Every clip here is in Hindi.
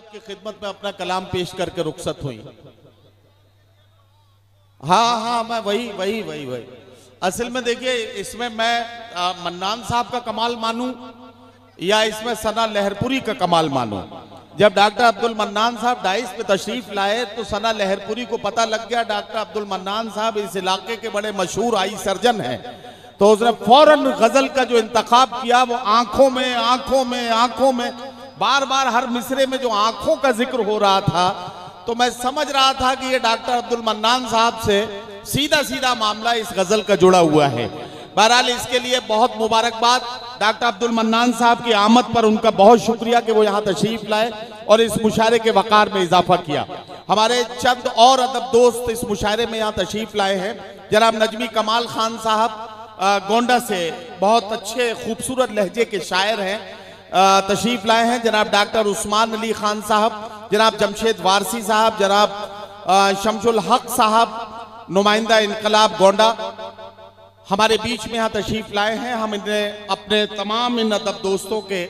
आपकी खिदमत में अपना कलाम पेश करके रुखसत हुई। हाँ, मैं वही असल में देखिए, इसमें मैं मन्नान साहब का कमाल मानूं या इसमें सना लहरपुरी का कमाल मानूं। जब डॉक्टर अब्दुल मन्नान साहब डाइस पे तशरीफ लाए तो सना लहरपुरी को पता लग गया डॉक्टर अब्दुल मन्नान साहब इस इलाके के बड़े मशहूर आई सर्जन हैं, तो उसने फौरन गजल का जो इंतखाब किया वो आंखों में बार बार हर मिसरे में जो आंखों का जिक्र हो रहा था, तो मैं समझ रहा था कि ये डॉक्टर अब्दुल मन्नान साहब से सीधा सीधा मामला इस गजल का जुड़ा हुआ है। बहरहाल इसके लिए बहुत मुबारकबाद। डॉक्टर अब्दुल मन्नान साहब की आमद पर उनका बहुत शुक्रिया कि वो यहाँ तशरीफ लाए और इस मुशायरे के वकार में इजाफा किया। हमारे चंद और अदब दोस्त इस मुशायरे में यहाँ तशरीफ लाए हैं। जनाब नजमी कमाल खान साहब गोंडा से बहुत अच्छे खूबसूरत लहजे के शायर हैं, तशरीफ लाए हैं। जनाब डॉक्टर उस्मान अली खान साहब, जनाब जमशेद वारसी साहब, जनाब शमसुल हक साहब नुमाइंदा इनकलाब गोंडा हमारे बीच में यहाँ तशरीफ लाए हैं। हम इन्हें अपने तमाम इन अदब दोस्तों के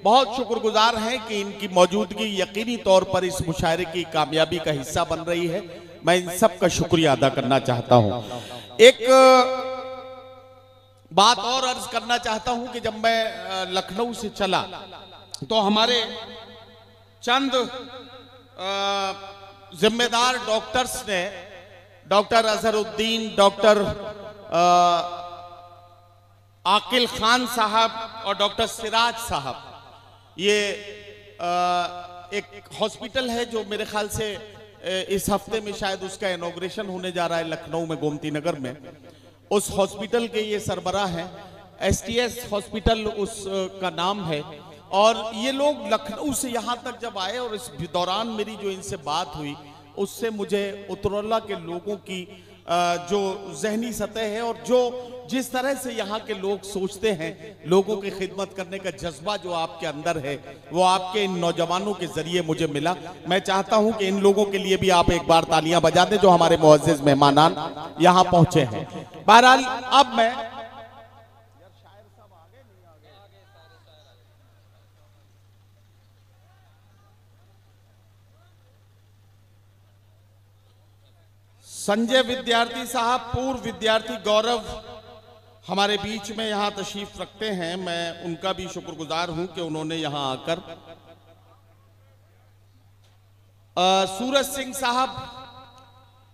बहुत शुक्रगुजार हैं कि इनकी मौजूदगी यकीनी तौर पर इस मुशायरे की कामयाबी का हिस्सा बन रही है। मैं इन सब का शुक्रिया अदा करना चाहता हूँ। एक बात और अर्ज करना चाहता हूं कि जब मैं लखनऊ से चला तो हमारे चंद जिम्मेदार डॉक्टर्स ने, डॉक्टर अजहरुद्दीन, डॉक्टर आकिल खान साहब और डॉक्टर सिराज साहब, ये एक हॉस्पिटल है जो मेरे ख्याल से इस हफ्ते में शायद उसका इनॉग्रेशन होने जा रहा है लखनऊ में गोमती नगर में। उस हॉस्पिटल के ये सरबराह हैं, STS हॉस्पिटल उसका नाम है। और ये लोग लखनऊ से यहाँ तक जब आए और इस दौरान मेरी जो इनसे बात हुई उससे मुझे उत्तरला के लोगों की जो जहनी सतह है और जो जिस तरह से यहाँ के लोग सोचते हैं, लोगों की खिदमत करने का जज्बा जो आपके अंदर है, वो आपके इन नौजवानों के जरिए मुझे मिला। मैं चाहता हूँ कि इन लोगों के लिए भी आप एक बार तालियां बजा दें जो हमारे मुअज़्ज़िज़ मेहमानान यहाँ पहुंचे हैं। बहरहाल अब मैं संजय विद्यार्थी साहब, पूर्व विद्यार्थी गौरव हमारे बीच में यहाँ तशरीफ रखते हैं। मैं उनका भी शुक्रगुजार हूं कि उन्होंने यहाँ आकर सूरज सिंह साहब,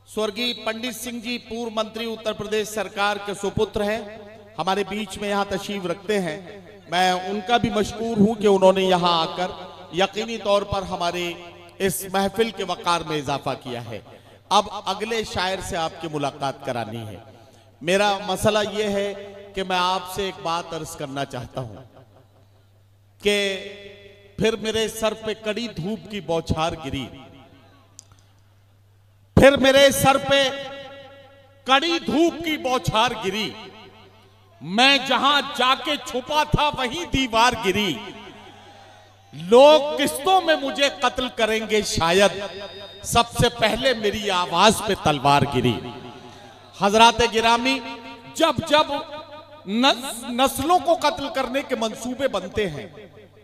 स्वर्गीय पंडित सिंह जी, पूर्व मंत्री उत्तर प्रदेश सरकार के सुपुत्र हैं, हमारे बीच में यहाँ तशरीफ रखते हैं। मैं उनका भी मशकूर हूं कि उन्होंने यहाँ आकर यकीनी तौर पर हमारे इस महफिल के वकार में इजाफा किया है। अब अगले शायर से आपकी मुलाकात करानी है। मेरा मसला यह है कि मैं आपसे एक बात अर्ज करना चाहता हूं कि फिर मेरे सर पे कड़ी धूप की बौछार गिरी, फिर मेरे सर पे कड़ी धूप की बौछार गिरी, मैं जहां जाके छुपा था वहीं दीवार गिरी, लोग किस्तों में मुझे कत्ल करेंगे शायद, सबसे पहले मेरी आवाज पे तलवार गिरी। हजराते गिरामी, जब जब नस्लों को कत्ल करने के मंसूबे बनते हैं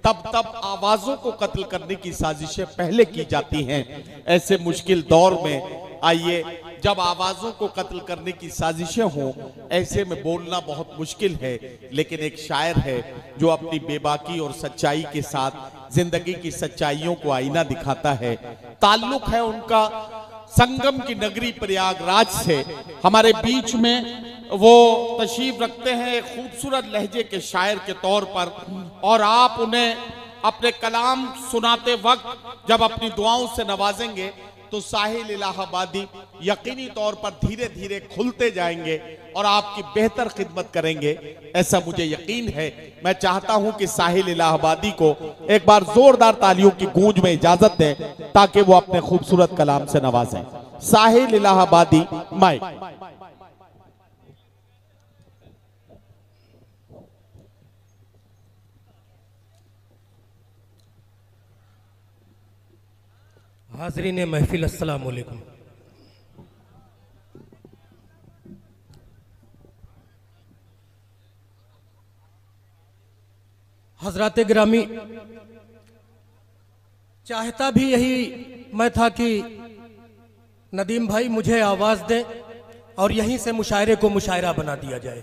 तब तब आवाजों को कत्ल करने की साजिशें पहले की जाती हैं। ऐसे मुश्किल दौर में आइए, जब आवाजों को कत्ल करने की साजिशें हों, ऐसे में बोलना बहुत मुश्किल है, लेकिन एक शायर है जो अपनी बेबाकी और सच्चाई के साथ जिंदगी की सच्चाइयों को आईना दिखाता है। ताल्लुक है उनका संगम की नगरी प्रयागराज से। हमारे बीच में वो तशरीफ रखते हैं एक खूबसूरत लहजे के शायर के तौर पर, और आप उन्हें अपने कलाम सुनाते वक्त जब अपनी दुआओं से नवाजेंगे तो साहिल इलाहाबादी यकीनी तौर पर धीरे धीरे खुलते जाएंगे और आपकी बेहतर खिदमत करेंगे, ऐसा मुझे यकीन है। मैं चाहता हूं कि साहिल इलाहाबादी को एक बार जोरदार तालियों की गूंज में इजाजत दें ताकि वो अपने खूबसूरत कलाम से नवाजें। साहिल इलाहाबादी, माइक। हाज़रीन महफिल, अस्सलाम वालेकुम। हजरात गिरामी, चाहता भी यही मैं था कि नदीम भाई मुझे आवाज दें और यहीं से मुशायरे को मुशायरा बना दिया जाए।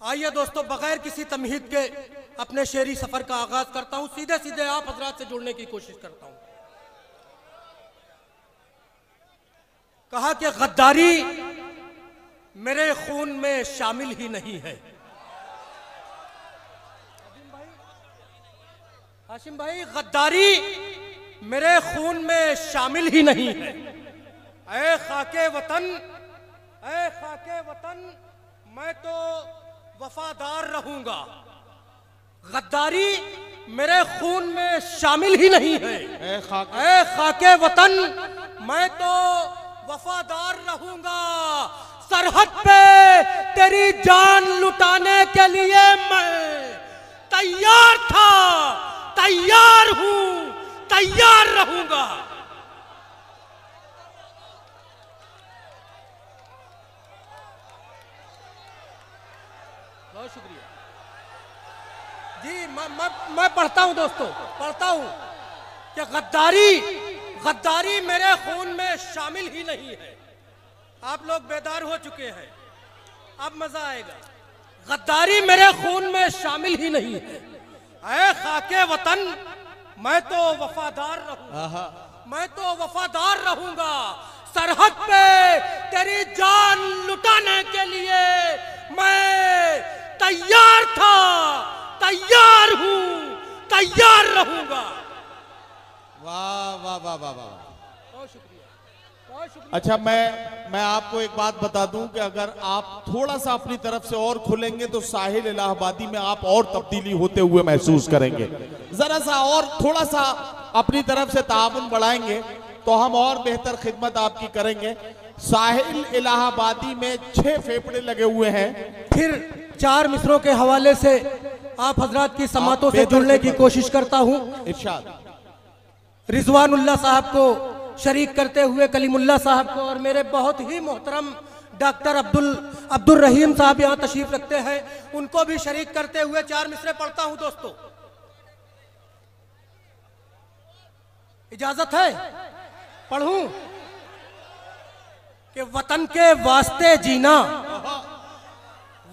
आइए दोस्तों, बगैर किसी तमहीद के अपने शेरी सफर का आगाज करता हूं। सीधे सीधे आप हजरात से जुड़ने की कोशिश करता हूं। कहा कि गद्दारी मेरे खून में शामिल ही नहीं है। हाशिम भाई, गद्दारी मेरे खून में शामिल ही नहीं है। ऐ खाके वतन, ऐ खाके वतन, मैं तो वफादार रहूंगा। गद्दारी मेरे खून में शामिल ही नहीं है। ऐ खाके वतन, मैं तो वफादार रहूंगा। सरहद पे तेरी जान लुटाने के लिए मैं तैयार था, तैयार हूं, तैयार रहूंगा। बहुत शुक्रिया जी। मैं पढ़ता हूं दोस्तों, पढ़ता हूं कि गद्दारी मेरे खून में शामिल ही नहीं है। आप लोग बेदार हो चुके हैं, अब मजा आएगा। गद्दारी मेरे खून में शामिल ही नहीं है। ऐ खाके वतन, मैं तो वफादार रहूंगा, मैं तो वफादार रहूंगा। सरहद पे तेरी जान लुटाने के लिए मैं तैयार था, तैयार हूं, तैयार रहूंगा। वाह वाह वाह वाह वाह, बहुत शुक्रिया, बहुत शुक्रिया। अच्छा, मैं आपको एक बात बता दूं कि अगर आप थोड़ा सा अपनी तरफ से और खुलेंगे तो साहिल इलाहाबादी में आप और तब्दीली होते हुए महसूस करेंगे। जरा सा और थोड़ा सा अपनी तरफ से ताउन बढ़ाएंगे तो हम और बेहतर खिदमत आपकी करेंगे। साहिल इलाहाबादी में 6 फेफड़े लगे हुए हैं। फिर 4 मिसरों के हवाले से आप हजरात की समातों से जुड़ने की कोशिश करता हूं। इरशाद। रिजवानुल्लाह साहब को शरीक करते हुए कलीमुल्लाह साहब को और मेरे बहुत ही मोहतरम डॉक्टर अब्दुल रहीम साहब यहाँ तशरीफ रखते हैं, उनको भी शरीक करते हुए 4 मिसरे पढ़ता हूं दोस्तों। इजाजत है? पढ़ूं कि वतन के वास्ते जीना,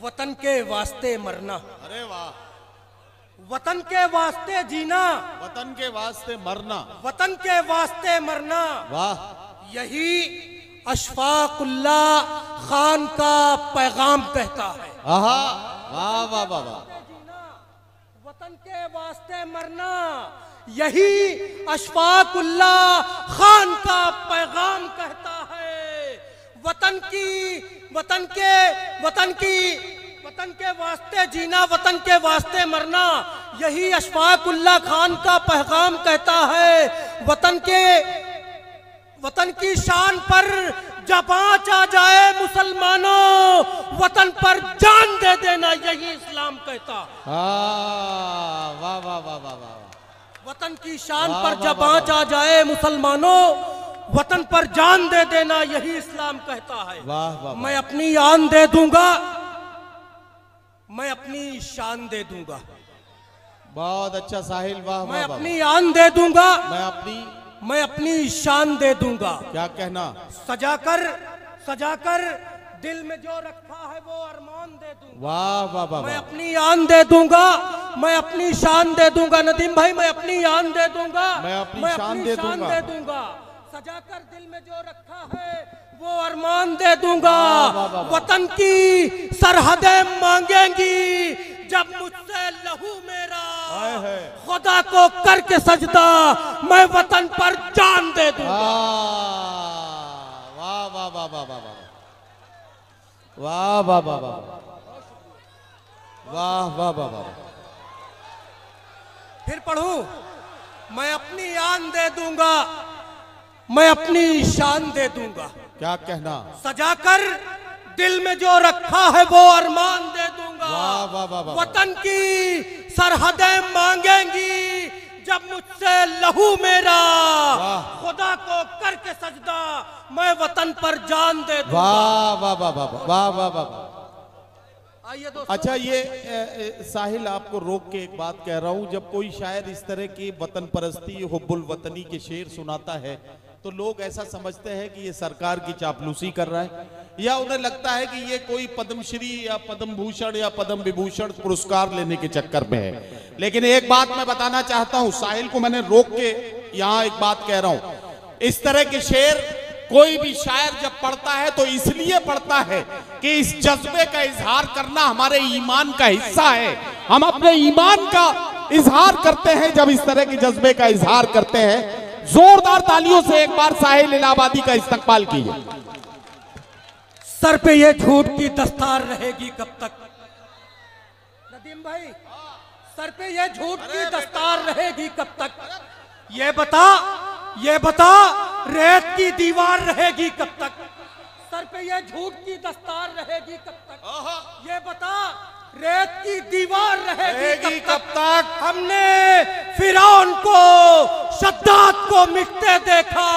वतन के वास्ते मरना। अरे वाह। वतन के वास्ते जीना, वतन के वास्ते मरना, वतन के वास्ते मरना। वाह। यही अशफाकुल्लाह खान का पैगाम कहता है। आहा, वाह वाह वाह वाह। वतन के वास्ते मरना, यही अशफाकुल्लाह खान का पैगाम कहता है। वतन के वास्ते जीना, वतन के वास्ते मरना, यही अशफाकुल्लाह खान का पैगाम कहता है। वतन की शान पर जब आंच आ जाए मुसलमानों, वतन पर जान दे देना, यही इस्लाम कहता है। वाह वाह वाह वाह वाह। वतन की शान पर जब आंच आ जाए मुसलमानों, वतन पर जान दे देना, यही इस्लाम कहता है। वाह वाह। मैं अपनी आन दे दूंगा, मैं अपनी शान दे दूंगा। बहुत अच्छा साहिल, वाह मैं वाह। अपनी आन दे दूंगा, मैं अपनी शान दे दूंगा। क्या कहना? सजाकर दिल में जो रखा है वो अरमान दे दूंगा। वाह वाह वाह। मैं अपनी आन दे दूंगा, मैं अपनी शान दे दूंगा। नदीम भाई, मैं अपनी आन दे दूंगा, मैं अपनी शान दे दूंगा। सजाकर दिल में जो रखा है वो अरमान दे दूंगा। वतन की सरहदें मांगेंगी जब मुझसे लहू मेरा, खुदा को करके सजदा मैं वतन पर जान दे दूंगा। वाह वाह वाह वाह वाह वाह वाह वाह वाह वाह वाह वाह वाह। फिर पढ़ूं, मैं अपनी आन दे दूंगा, मैं अपनी शान दे दूंगा। क्या कहना? सजाकर दिल में जो रखा है वो अरमान दे दूंगा। वाह वाह वाह वाह। वतन की सरहदें मांगेंगी जब मुझसे लहू मेरा, खुदा को करके सजदा मैं वतन पर जान दे दूंगा। वाह वाह वाह वाह वाह वाह वाह। आइए दोस्तों। अच्छा ये साहिल आपको रोक के एक बात कह रहा हूं, जब कोई शायर इस तरह की वतन परस्ती हुब्बुल वतनी के शेर सुनाता है तो लोग ऐसा समझते हैं कि ये सरकार की चापलूसी कर रहा है, या उन्हें लगता है कि ये कोई पद्मश्री या पद्म भूषण या पद्म विभूषण पुरस्कार लेने के चक्कर में है। लेकिन एक बात मैं बताना चाहता हूं, साहिल को मैंने रोक के यहां एक बात कह रहा हूं, इस तरह के शेर कोई भी शायर जब पढ़ता है तो इसलिए पढ़ता है कि इस जज्बे का इजहार करना हमारे ईमान का हिस्सा है। हम अपने ईमान का इजहार करते हैं जब इस तरह के जज्बे का इजहार करते हैं। जोरदार तालियों से एक बार साहिल इलाहाबादी का इस्तकबाल कीजिए। सर पे ये झूठ की दस्तार रहेगी कब तक? नदीम भाई, सर पे ये झूठ की दस्तार रहेगी कब तक? ये बता रेत की दीवार रहेगी कब तक? सर पे ये झूठ की दस्तार रहेगी कब तक? ये बता रेत की दीवार रहेगी कब तक? हमने फिरौन को, शद्दाद को मिटते देखा,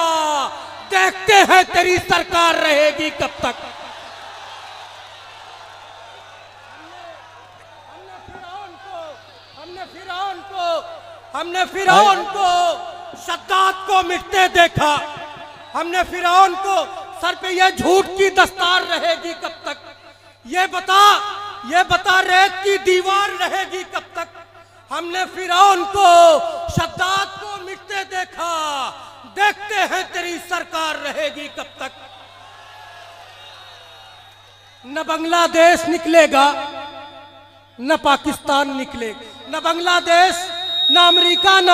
देखते हैं तेरी सरकार रहेगी कब तक? हमने फिरौन को, शद्दाद को मिटते देखा, हमने फिरौन को, सर पे ये झूठ की दस्तार रहेगी कब तक? ये बता रेत की दीवार रहेगी कब तक? हमने फिरौन को, शद्दाद को मिटते देखा, देखते हैं तेरी सरकार रहेगी कब तक? न बांग्लादेश निकलेगा, न पाकिस्तान निकलेगा, न बांग्लादेश, न अमेरिका, न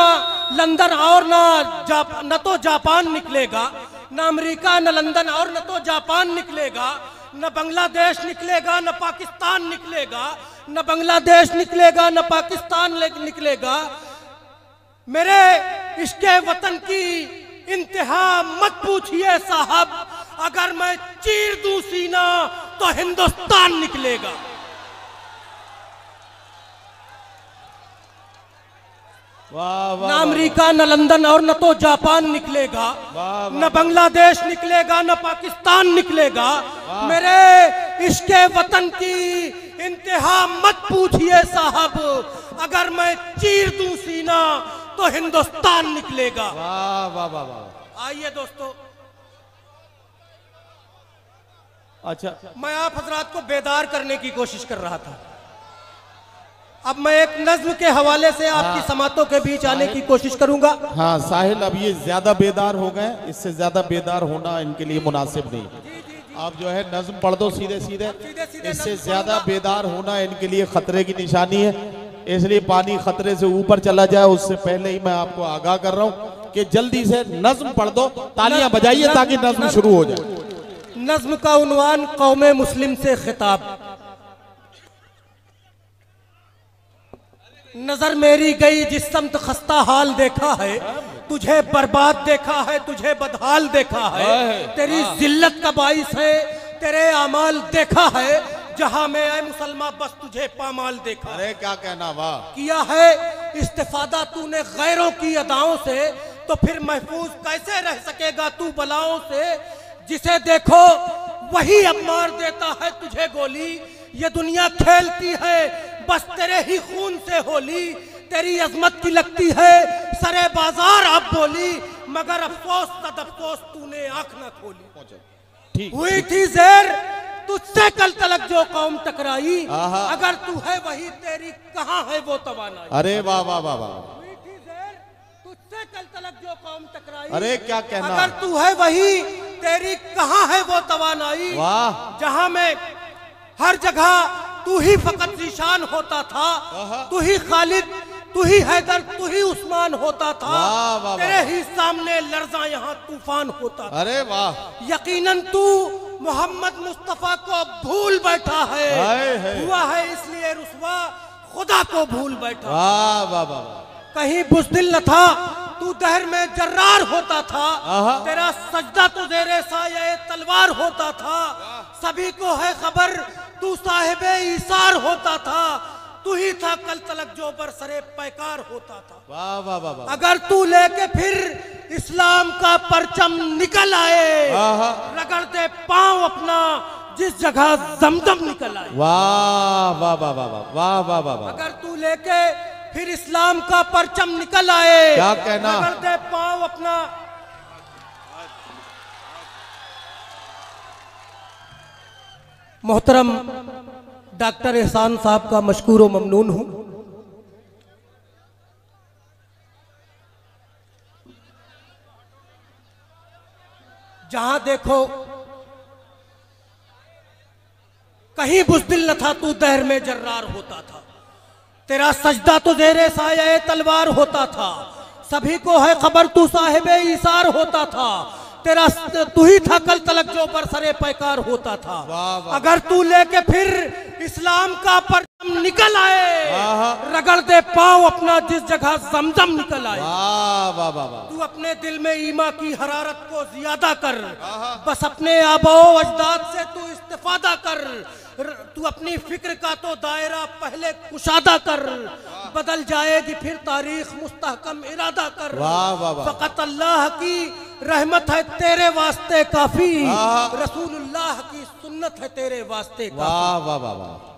लंदन और न तो जापान निकलेगा, न अमेरिका, न लंदन और न तो जापान निकलेगा, न बांग्लादेश निकलेगा, न पाकिस्तान निकलेगा, न बांग्लादेश निकलेगा, न पाकिस्तान निकलेगा। मेरे इश्क़े वतन की इंतहा मत पूछिए साहब, अगर मैं चीर दूं सीना तो हिंदुस्तान निकलेगा। न अमेरिका, न लंदन और न तो जापान निकलेगा, न बांग्लादेश निकलेगा, न पाकिस्तान निकलेगा। मेरे इश्क़े वतन की इंतहा मत पूछिए साहब, अगर मैं चीर दूं सीना तो हिंदुस्तान निकलेगा। वाह वाह वाह वाह। आइए दोस्तों, अच्छा मैं आप हजरात को बेदार करने की कोशिश कर रहा था। अब मैं एक नज्म के हवाले से आपकी समातों के बीच आने की कोशिश करूंगा। हाँ साहिल, अब ये ज्यादा बेदार हो गए, इससे ज्यादा बेदार होना इनके लिए मुनासिब नहीं। आप जो है नज्म पढ़ दो सीधे सीधे, इससे ज्यादा बेदार होना इनके लिए खतरे की निशानी है, इसलिए पानी खतरे से ऊपर चला जाए उससे पहले ही मैं आपको आगाह कर रहा हूँ कि जल्दी से नज्म पढ़ दो, तालियां बजाइए ताकि नज्म शुरू हो जाए। नज्म का उन्वान कौमे मुस्लिम से खिताब। नजर मेरी गई जिस समत खस्ता हाल देखा है, तुझे बर्बाद देखा है, तुझे बदहाल देखा है, तेरी जिल्लत का बाइस है तेरे अमाल देखा है, जहां में आए मुसलमान बस तुझे पामाल देखा। अरे क्या कहना, वाह। किया है इस्तिफादा तूने गैरों की अदाओं से, तो फिर महफूज कैसे रह सकेगा तू बलाओं से। जिसे देखो वही अब मार देता है तुझे गोली, ये दुनिया खेलती है बस तेरे ही खून से होली। तेरी अजमत की लगती है सरे बाजार अब बोली, मगर अफसोस तद अफसोस तूने आंख न खोली। हुई थी ज़ेर तुझसे कल तलक जो कौम टकराई, अगर तू है वही तेरी कहाँ है वो तवानाई। अरे वाह वाह वाह वाह। हुई थी ज़ेर तुझसे कल तलक जो कौम टकराई, अरे क्या कहना, अगर तू है वही तेरी कहाँ है वो तवानाई। वाह। जहां में हर जगह तू ही फकत ज़ीशान होता था, तू ही खालिद, तू ही हैदर, तू ही उस्मान होता था, तेरे ही सामने लर्जा यहाँ तूफान होता था। अरे वाह। यकीनन तू मोहम्मद मुस्तफा को भूल बैठा है, हुआ है इसलिए रुसवा खुदा को भूल बैठा। वाह वाह वाह। कहीं बुज़दिल न था तू दहर में जर्रार होता था, तेरा सजदा तो ज़ेरे साये तलवार होता था। सभी को है खबर तू साहिबे ईसार होता था, तू ही था कल तलक जो बरसरे पैकार होता था। वाह वाह वाह वाह। अगर तू लेके फिर इस्लाम का परचम निकल आए, रगड़ दे पांव अपना जिस जगह जमजम निकल आए। वाह वाह वाह वाह वाह वाह वाह वाह वाह। अगर तू लेके फिर इस्लाम का परचम निकल आए, क्या कहना? रगड़ दे पाँव अपना। मोहतरम डॉक्टर एहसान साहब का मशकूर व ममनून हूं। जहां देखो कहीं बुज़दिल न था, तू दहर में जर्रार होता था। तेरा सजदा तो ज़ेरे साये तलवार होता था। सभी को है खबर तू साहिबे ईसार होता था। तेरा तू ही था कल तलक जो बरसरे पैकार होता था। वाह वाह। अगर तू लेके फिर इस्लाम का परचम निकल आए, वाह। रगड़ दे पाँव अपना जिस जगह जमजम निकल आए। वाह वाह वाह वाह। तू अपने दिल में ईमा की हरारत को ज्यादा कर, बस अपने आबो अजदाद से तू इस्तिफादा कर। तू अपनी फिक्र का तो दायरा पहले कुशादा कर, बदल जाएगी फिर तारीख मुस्तहकम इरादा कर। वाह वाह वाह। फकत अल्लाह की रहमत है तेरे वास्ते काफी, रसूलुल्लाह की सुन्नत है तेरे वास्ते काफी। वाह वाह वाह वाह।